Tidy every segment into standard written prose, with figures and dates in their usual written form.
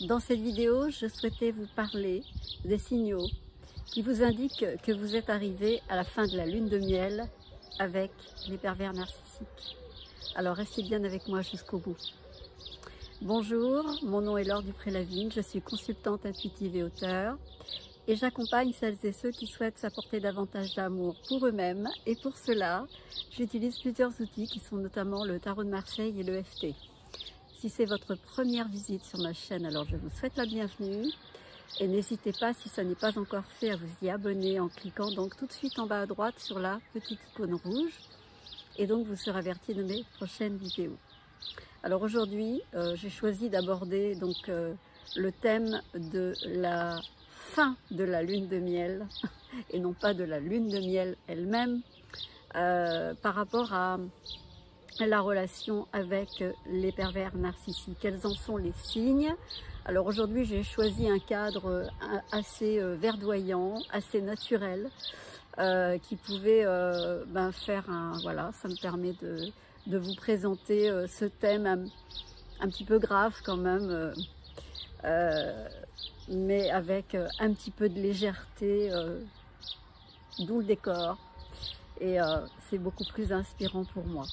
Dans cette vidéo, je souhaitais vous parler des signaux qui vous indiquent que vous êtes arrivé à la fin de la lune de miel avec les pervers narcissiques. Alors restez bien avec moi jusqu'au bout. Bonjour, mon nom est Laure Dupré-Lavigne, je suis consultante intuitive et auteure et j'accompagne celles et ceux qui souhaitent s'apporter davantage d'amour pour eux-mêmes, et pour cela, j'utilise plusieurs outils qui sont notamment le tarot de Marseille et le l'EFT. Si c'est votre première visite sur ma chaîne, alors je vous souhaite la bienvenue et n'hésitez pas, si ça n'est pas encore fait, à vous y abonner en cliquant donc tout de suite en bas à droite sur la petite icône rouge, et donc vous serez averti de mes prochaines vidéos. Alors aujourd'hui, j'ai choisi d'aborder donc le thème de la fin de la lune de miel et non pas de la lune de miel elle-même, par rapport à la relation avec les pervers narcissiques. Quels en sont les signes? Alors aujourd'hui, j'ai choisi un cadre assez verdoyant, assez naturel, qui pouvait faire un... Voilà, ça me permet de vous présenter ce thème un petit peu grave quand même, mais avec un petit peu de légèreté, d'où le décor, et c'est beaucoup plus inspirant pour moi.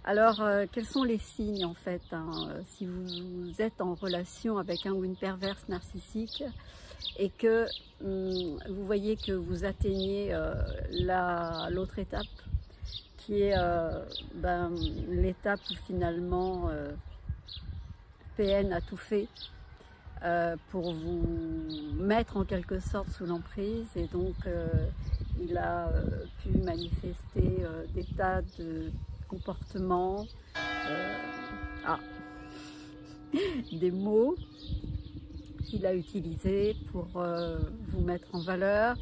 Alors, quels sont les signes en fait, si vous êtes en relation avec un ou une perverse narcissique et que vous voyez que vous atteignez l'autre étape, qui est l'étape où finalement PN a tout fait pour vous mettre en quelque sorte sous l'emprise, et donc il a pu manifester des tas de comportements, des mots qu'il a utilisés pour vous mettre en valeur.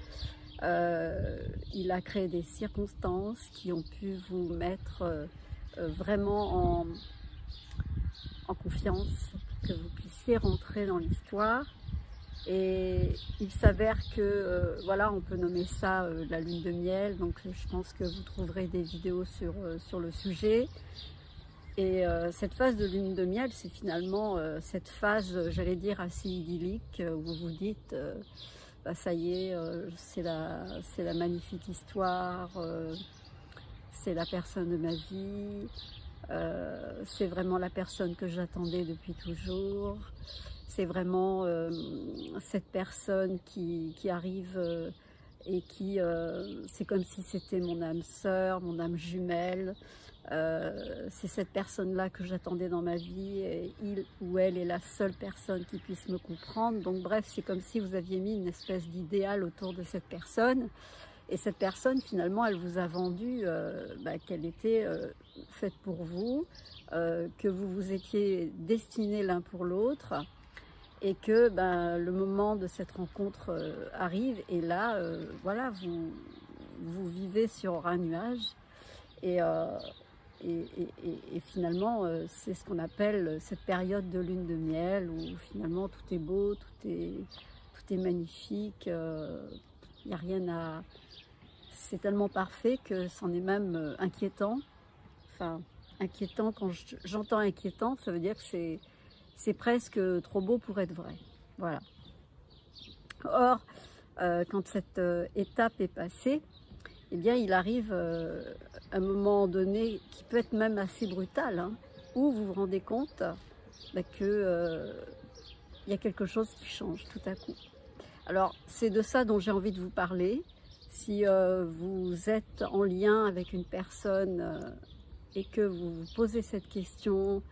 Il a créé des circonstances qui ont pu vous mettre vraiment en confiance, que vous puissiez rentrer dans l'histoire. Et il s'avère que, voilà, on peut nommer ça la lune de miel, donc je pense que vous trouverez des vidéos sur le sujet. Et cette phase de lune de miel, c'est finalement cette phase, j'allais dire, assez idyllique, où vous vous dites, ça y est, c'est la magnifique histoire, c'est la personne de ma vie, c'est vraiment la personne que j'attendais depuis toujours. C'est vraiment cette personne qui arrive et qui, c'est comme si c'était mon âme sœur, mon âme jumelle. C'est cette personne-là que j'attendais dans ma vie, et il ou elle est la seule personne qui puisse me comprendre. Donc bref, c'est comme si vous aviez mis une espèce d'idéal autour de cette personne. Et cette personne, finalement, elle vous a vendu qu'elle était faite pour vous, que vous vous étiez destinés l'un pour l'autre, et que le moment de cette rencontre arrive, et là, voilà, vous vivez sur un nuage, et finalement, c'est ce qu'on appelle cette période de lune de miel, où finalement tout est beau, tout est magnifique, il n'y a rien à... C'est tellement parfait que c'en est même inquiétant. Enfin, inquiétant, quand j'entends inquiétant, ça veut dire que c'est presque trop beau pour être vrai. Voilà. Or, quand cette étape est passée, eh bien, il arrive un moment donné qui peut être même assez brutal, où vous vous rendez compte que y a quelque chose qui change tout à coup. Alors, c'est de ça dont j'ai envie de vous parler. Si vous êtes en lien avec une personne et que vous vous posez cette question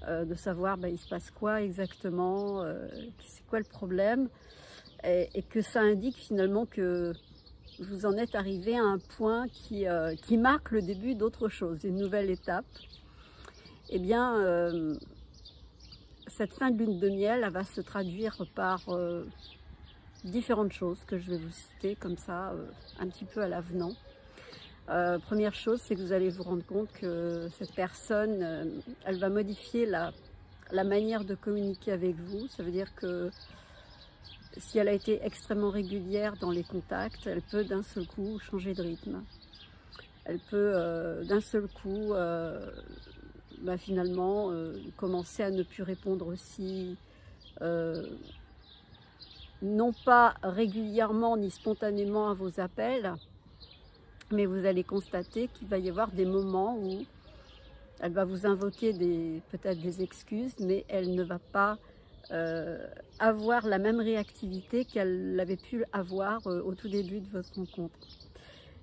de savoir il se passe quoi exactement, c'est quoi le problème, et que ça indique finalement que vous en êtes arrivé à un point qui marque le début d'autre chose, une nouvelle étape, eh bien cette fin de lune de miel, elle va se traduire par différentes choses que je vais vous citer comme ça, un petit peu à l'avenant. Première chose, c'est que vous allez vous rendre compte que cette personne, elle va modifier la manière de communiquer avec vous. Ça veut dire que si elle a été extrêmement régulière dans les contacts, elle peut d'un seul coup changer de rythme. Elle peut d'un seul coup finalement commencer à ne plus répondre aussi non pas régulièrement ni spontanément à vos appels, mais vous allez constater qu'il va y avoir des moments où elle va vous invoquer peut-être des excuses, mais elle ne va pas avoir la même réactivité qu'elle avait pu avoir au tout début de votre rencontre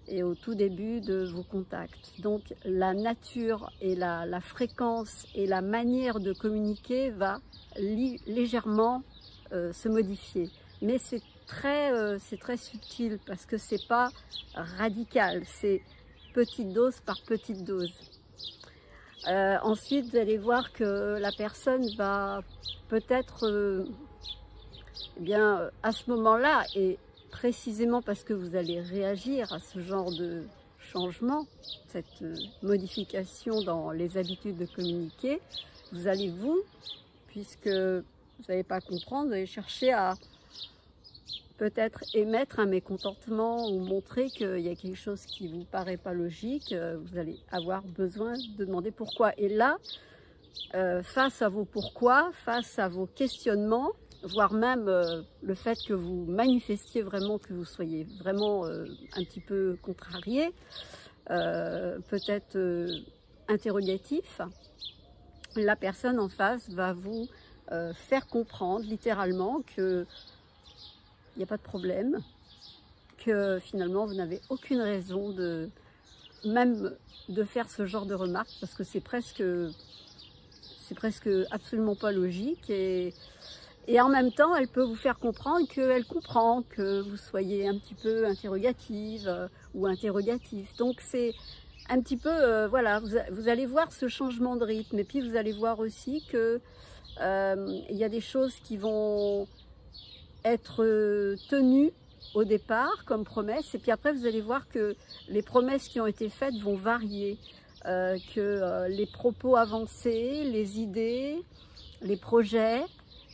et au tout début de vos contacts. Donc la nature et la fréquence et la manière de communiquer va légèrement se modifier. Mais c'est très subtil parce que c'est pas radical, c'est petite dose par petite dose. Ensuite, vous allez voir que la personne va peut-être, à ce moment-là, et précisément parce que vous allez réagir à ce genre de changement, cette modification dans les habitudes de communiquer, vous allez puisque vous n'allez pas comprendre, vous allez chercher à peut-être émettre un mécontentement ou montrer qu'il y a quelque chose qui ne vous paraît pas logique, vous allez avoir besoin de demander pourquoi. Et là, face à vos pourquoi, face à vos questionnements, voire même le fait que vous manifestiez vraiment, que vous soyez vraiment un petit peu contrarié, peut-être interrogatif, la personne en face va vous faire comprendre littéralement que il n'y a pas de problème, que finalement vous n'avez aucune raison même de faire ce genre de remarques parce que c'est presque absolument pas logique et en même temps elle peut vous faire comprendre qu'elle comprend que vous soyez un petit peu interrogative ou interrogatif. Donc c'est un petit peu, voilà, vous allez voir ce changement de rythme et puis vous allez voir aussi que il y a des choses qui vont être tenues au départ comme promesses et puis après vous allez voir que les promesses qui ont été faites vont varier, que les propos avancés, les idées, les projets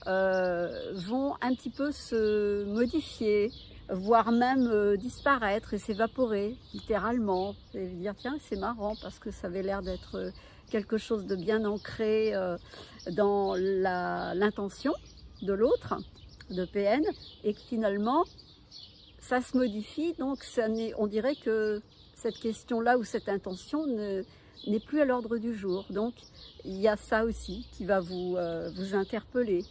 vont un petit peu se modifier, voire même disparaître et s'évaporer littéralement. Et dire tiens c'est marrant parce que ça avait l'air d'être quelque chose de bien ancré dans l'intention de l'autre, de PN, et que finalement ça se modifie, donc on dirait que cette question-là ou cette intention n'est plus à l'ordre du jour. Donc il y a ça aussi qui va vous interpeller.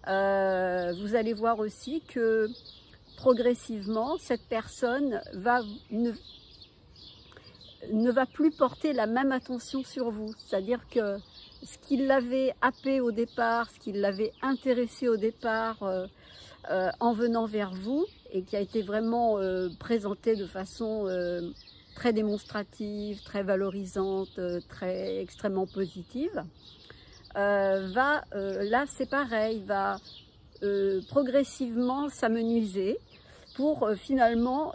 Vous allez voir aussi que progressivement cette personne ne va plus porter la même attention sur vous, c'est-à-dire que ce qui l'avait happé au départ, ce qui l'avait intéressé au départ en venant vers vous et qui a été vraiment présenté de façon très démonstrative, très valorisante, extrêmement positive, là c'est pareil, va progressivement s'amenuiser pour finalement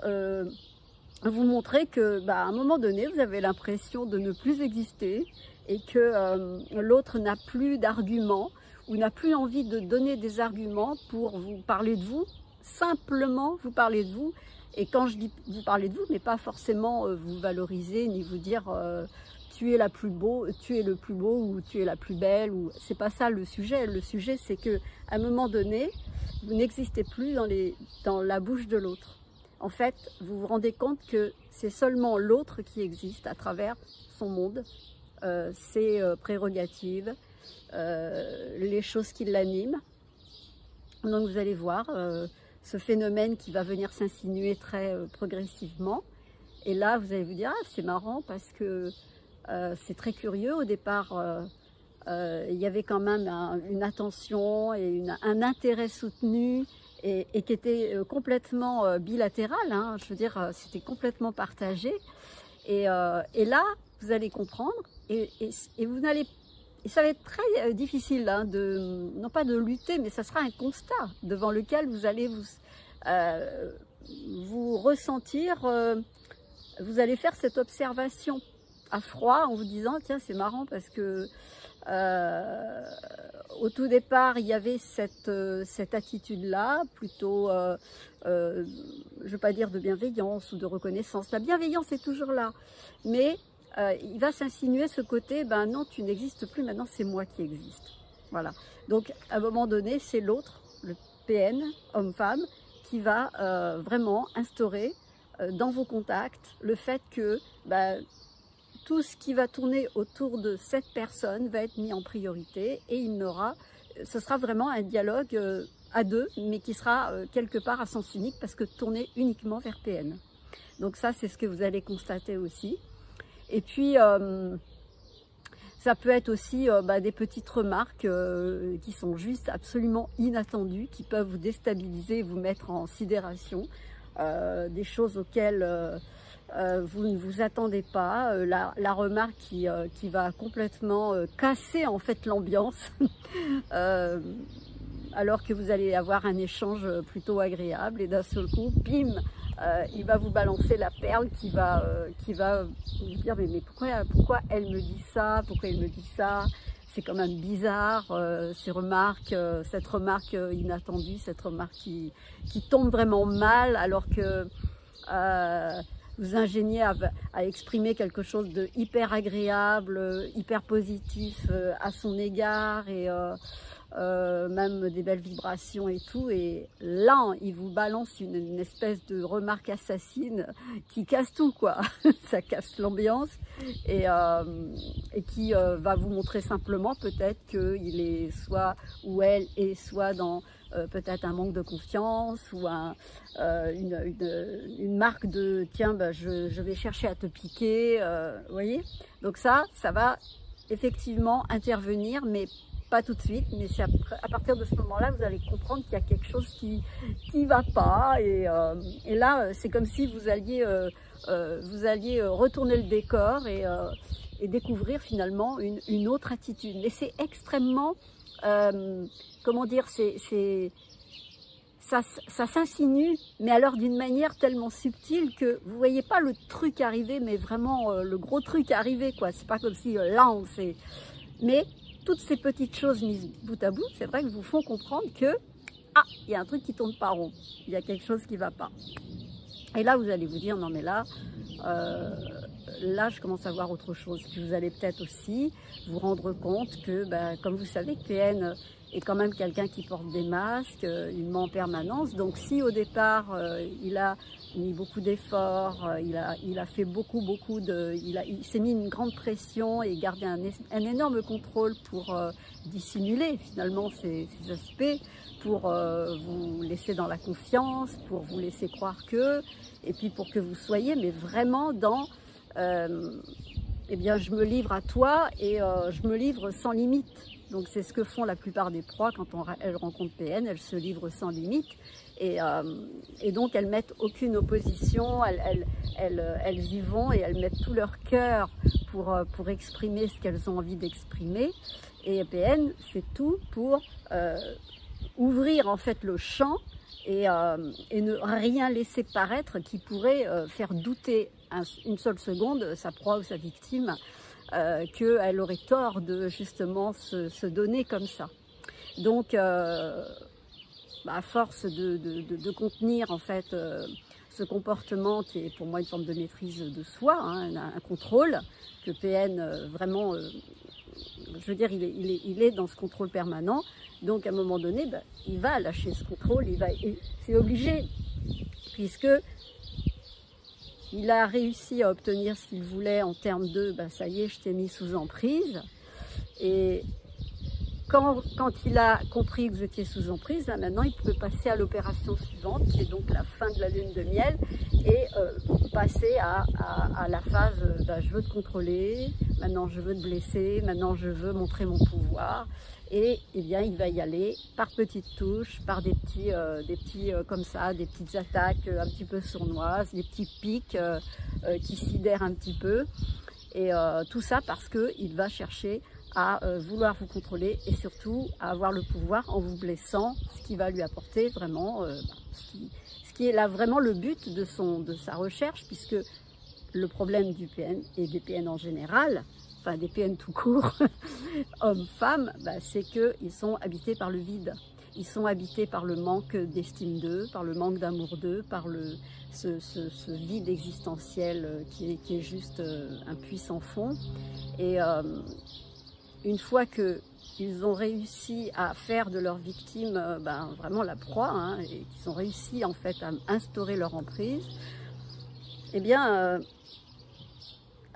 vous montrer que à un moment donné vous avez l'impression de ne plus exister et que l'autre n'a plus d'arguments ou n'a plus envie de donner des arguments pour vous parler de vous, simplement vous parler de vous. Et quand je dis vous parler de vous, mais pas forcément vous valoriser ni vous dire tu es la plus beau, tu es le plus beau ou tu es la plus belle, ou c'est pas ça le sujet. Le sujet c'est que à un moment donné vous n'existez plus dans la bouche de l'autre. En fait vous vous rendez compte que c'est seulement l'autre qui existe à travers son monde, ses prérogatives, les choses qui l'animent. Donc vous allez voir ce phénomène qui va venir s'insinuer très progressivement. Et là, vous allez vous dire, ah, c'est marrant parce que c'est très curieux. Au départ, il y avait quand même une attention et un intérêt soutenu et qui était complètement bilatéral. Hein, je veux dire, c'était complètement partagé. Et là, vous allez comprendre et vous n'allez... Et ça va être très difficile, hein, non pas de lutter, mais ça sera un constat devant lequel vous allez vous ressentir, vous allez faire cette observation à froid en vous disant tiens c'est marrant parce que au tout départ il y avait cette attitude-là, plutôt, je ne veux pas dire de bienveillance ou de reconnaissance, la bienveillance est toujours là, mais il va s'insinuer ce côté, ben non, tu n'existes plus, maintenant c'est moi qui existe. Voilà. Donc à un moment donné, c'est l'autre, le PN, homme-femme, qui va vraiment instaurer dans vos contacts le fait que tout ce qui va tourner autour de cette personne va être mis en priorité et ce sera vraiment un dialogue à deux, mais qui sera quelque part à sens unique parce que tourné uniquement vers PN. Donc ça, c'est ce que vous allez constater aussi. Et puis, ça peut être aussi des petites remarques qui sont juste absolument inattendues, qui peuvent vous déstabiliser, vous mettre en sidération, des choses auxquelles vous ne vous attendez pas, la remarque qui va complètement casser en fait l'ambiance, alors que vous allez avoir un échange plutôt agréable et d'un seul coup, bim, il va vous balancer la perle qui va vous dire mais pourquoi elle me dit ça, pourquoi il me dit ça, c'est quand même bizarre, cette remarque inattendue, cette remarque qui tombe vraiment mal alors que vous ingéniez à exprimer quelque chose de hyper agréable, hyper positif à son égard et même des belles vibrations et tout, et là il vous balance une espèce de remarque assassine qui casse tout quoi. Ça casse l'ambiance et qui va vous montrer simplement peut-être qu'il est soit ou elle est soit dans peut-être un manque de confiance ou une marque de tiens je vais chercher à te piquer, vous voyez. Donc ça va effectivement intervenir, mais pas tout de suite, mais c'est à partir de ce moment-là, vous allez comprendre qu'il y a quelque chose qui va pas, et là, c'est comme si vous alliez retourner le décor et découvrir finalement une autre attitude. Mais c'est extrêmement, comment dire, ça s'insinue, mais alors d'une manière tellement subtile que vous voyez pas le truc arriver, mais vraiment le gros truc arriver, quoi. C'est pas comme si là on sait, mais toutes ces petites choses mises bout à bout, c'est vrai que vous font comprendre que il y a un truc qui tourne pas rond, il y a quelque chose qui va pas. Et là, vous allez vous dire non mais là je commence à voir autre chose. Puis vous allez peut-être aussi vous rendre compte que, comme vous savez, PN est quand même quelqu'un qui porte des masques, il ment en permanence. Donc si au départ il a mis beaucoup d'efforts, il a fait il s'est mis une grande pression et gardé un énorme contrôle pour dissimuler finalement ces aspects, pour vous laisser dans la confiance, pour vous laisser croire que, et puis pour que vous soyez mais vraiment dans eh bien je me livre à toi et je me livre sans limite. Donc c'est ce que font la plupart des proies quand elles rencontrent PN, elles se livrent sans limite et donc elles mettent aucune opposition, elles y vont et elles mettent tout leur cœur pour exprimer ce qu'elles ont envie d'exprimer, et PN fait tout pour ouvrir en fait le champ et ne rien laisser paraître qui pourrait faire douter une seule seconde sa proie ou sa victime qu'elle aurait tort de justement se donner comme ça. Donc à force de contenir en fait ce comportement qui est pour moi une forme de maîtrise de soi, hein, un contrôle que PN vraiment, je veux dire, il est dans ce contrôle permanent. Donc à un moment donné, il va lâcher ce contrôle, c'est obligé, puisque il a réussi à obtenir ce qu'il voulait en termes de ça y est, je t'ai mis sous emprise. Et quand il a compris que vous étiez sous emprise, maintenant il peut passer à l'opération suivante, qui est donc la fin de la lune de miel, et passer à la phase je veux te contrôler, maintenant je veux te blesser, maintenant je veux montrer mon pouvoir. Et eh bien il va y aller par petites touches, par des petits comme ça, des petites attaques un petit peu sournoises, des petits pics qui sidèrent un petit peu, et tout ça parce qu'il va chercher à vouloir vous contrôler et surtout à avoir le pouvoir en vous blessant, ce qui va lui apporter vraiment ce qui est là vraiment le but de sa recherche, puisque le problème du PN et des PN en général, enfin des PN tout court, hommes-femmes, c'est qu'ils sont habités par le vide. Ils sont habités par le manque d'estime d'eux, par le manque d'amour d'eux, par ce vide existentiel qui est juste un puits sans fond. Et une fois que ils ont réussi à faire de leur victime vraiment la proie, hein, et qu'ils ont réussi en fait à instaurer leur emprise, eh bien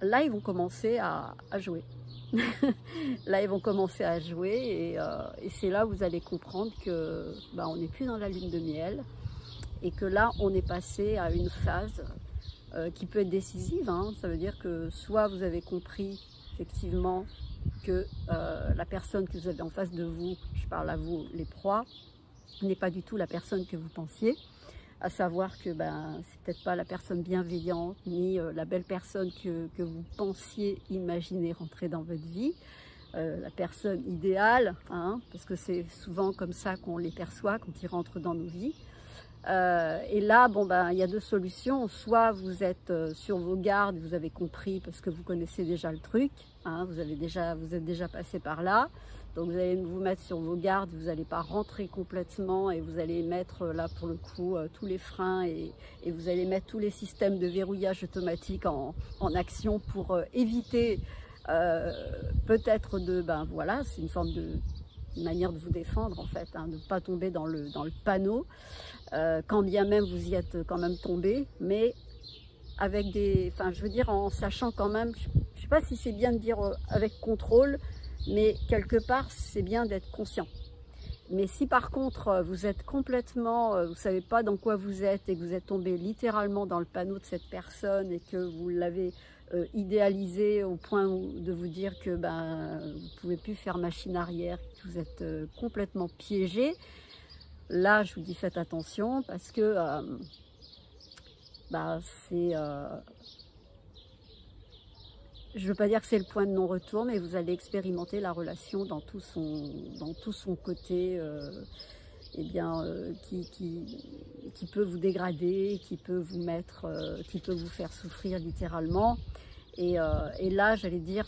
là ils vont commencer à jouer. Là ils vont commencer à jouer et c'est là où vous allez comprendre que on n'est plus dans la lune de miel et que là on est passé à une phase qui peut être décisive, hein. Ça veut dire que soit vous avez compris effectivement que la personne que vous avez en face de vous, je parle à vous les proies, n'est pas du tout la personne que vous pensiez, à savoir que c'est peut-être pas la personne bienveillante ni la belle personne que vous pensiez imaginer rentrer dans votre vie, la personne idéale, hein, parce que c'est souvent comme ça qu'on les perçoit quand ils rentrent dans nos vies. Et là, il y a deux solutions. Soit vous êtes sur vos gardes, vous avez compris parce que vous connaissez déjà le truc, hein, vous êtes déjà passé par là. Donc vous allez vous mettre sur vos gardes, vous n'allez pas rentrer complètement et vous allez mettre là pour le coup tous les freins et vous allez mettre tous les systèmes de verrouillage automatique en action pour éviter peut-être de, voilà, c'est une forme de manière de vous défendre en fait, hein, de ne pas tomber dans le panneau, quand bien même vous y êtes quand même tombé, mais avec je veux dire en sachant quand même, je ne sais pas si c'est bien de dire avec contrôle, mais quelque part c'est bien d'être conscient. Mais si par contre vous êtes complètement, vous ne savez pas dans quoi vous êtes et que vous êtes tombé littéralement dans le panneau de cette personne et que vous l'avez idéalisé au point de vous dire que vous ne pouvez plus faire machine arrière, que vous êtes complètement piégé, là je vous dis faites attention parce que c'est... je ne veux pas dire que c'est le point de non-retour, mais vous allez expérimenter la relation dans tout son côté qui peut vous dégrader, qui peut vous mettre, qui peut vous faire souffrir littéralement. Et là, j'allais dire,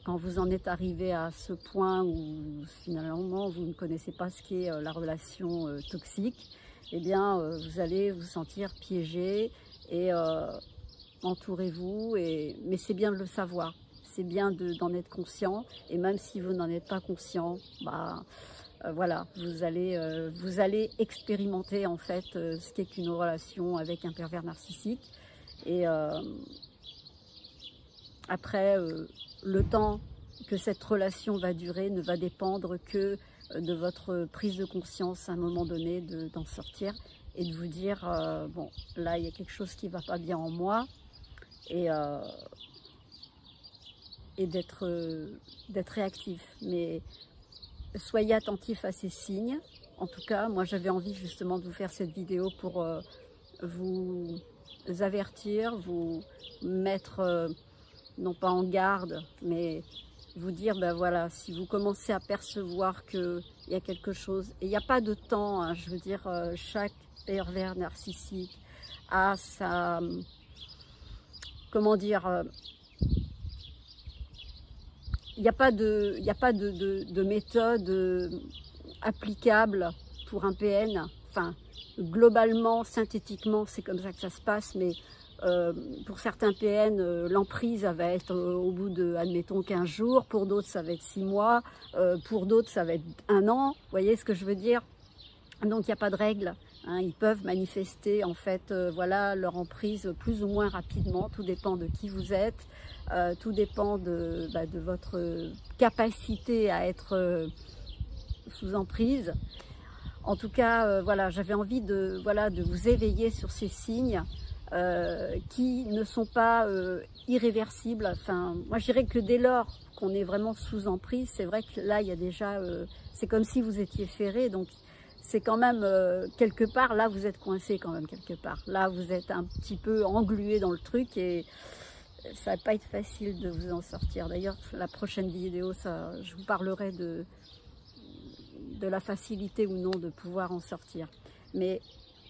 quand vous en êtes arrivé à ce point où finalement vous ne connaissez pas ce qu'est la relation toxique, eh bien vous allez vous sentir piégé et entourez-vous, mais c'est bien de le savoir, c'est bien d'en être conscient, et même si vous n'en êtes pas conscient, voilà, vous allez expérimenter en fait ce qu'est qu'une relation avec un pervers narcissique. Et après, le temps que cette relation va durer ne va dépendre que de votre prise de conscience à un moment donné, d'en sortir et de vous dire bon, là il y a quelque chose qui ne va pas bien en moi, et d'être réactif. Mais soyez attentif à ces signes. En tout cas, moi j'avais envie justement de vous faire cette vidéo pour vous avertir, vous mettre non pas en garde, mais vous dire, voilà, si vous commencez à percevoir qu'il y a quelque chose, et il n'y a pas de temps, hein, je veux dire, chaque pervers narcissique a sa... comment dire, il n'y a pas de méthode applicable pour un PN. Enfin, globalement, synthétiquement, c'est comme ça que ça se passe, mais pour certains PN, l'emprise va être au bout de, admettons, 15 jours, pour d'autres ça va être 6 mois, pour d'autres ça va être 1 an, vous voyez ce que je veux dire? Donc il n'y a pas de règle. Hein, ils peuvent manifester en fait voilà, leur emprise plus ou moins rapidement, tout dépend de qui vous êtes, tout dépend de votre capacité à être sous emprise. En tout cas, voilà, j'avais envie de vous éveiller sur ces signes qui ne sont pas irréversibles. Enfin, moi je dirais que dès lors qu'on est vraiment sous emprise, c'est vrai que là il y a déjà, c'est comme si vous étiez ferré, donc c'est quand même quelque part, là vous êtes coincé quand même quelque part. Là vous êtes un petit peu englué dans le truc et ça va pas être facile de vous en sortir. D'ailleurs, la prochaine vidéo, je vous parlerai de la facilité ou non de pouvoir en sortir. Mais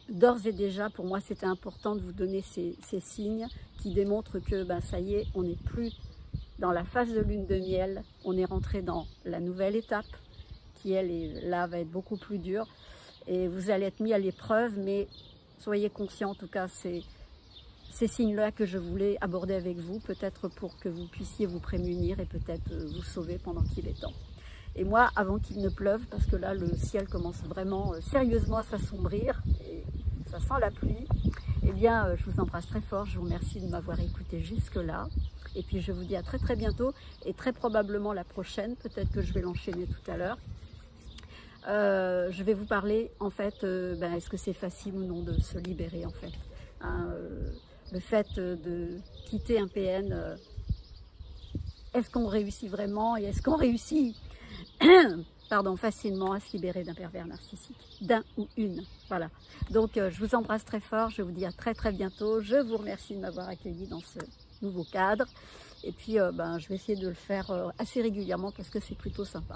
d'ores et déjà, pour moi, c'était important de vous donner ces signes qui démontrent que ça y est, on n'est plus dans la phase de lune de miel, on est rentré dans la nouvelle étape qui, elle, là, va être beaucoup plus dure. Et vous allez être mis à l'épreuve, mais soyez conscients, en tout cas, c'est ces signes-là que je voulais aborder avec vous, peut-être pour que vous puissiez vous prémunir et peut-être vous sauver pendant qu'il est temps. Et moi, avant qu'il ne pleuve, parce que là, le ciel commence vraiment sérieusement à s'assombrir, et ça sent la pluie, eh bien, je vous embrasse très fort, je vous remercie de m'avoir écouté jusque-là. Et puis, je vous dis à très très bientôt, et très probablement la prochaine, peut-être que je vais l'enchaîner tout à l'heure. Je vais vous parler, en fait, est-ce que c'est facile ou non de se libérer, en fait. Le fait de quitter un PN, est-ce qu'on réussit vraiment et est-ce qu'on réussit facilement à se libérer d'un pervers narcissique, d'un ou une, voilà. Donc je vous embrasse très fort, je vous dis à très très bientôt, je vous remercie de m'avoir accueilli dans ce nouveau cadre, et puis je vais essayer de le faire assez régulièrement parce que c'est plutôt sympa.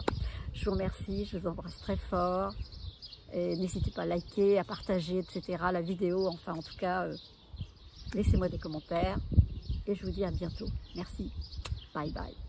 Je vous remercie, je vous embrasse très fort, et n'hésitez pas à liker, à partager, etc. la vidéo, enfin en tout cas, laissez-moi des commentaires, et je vous dis à bientôt. Merci, bye bye.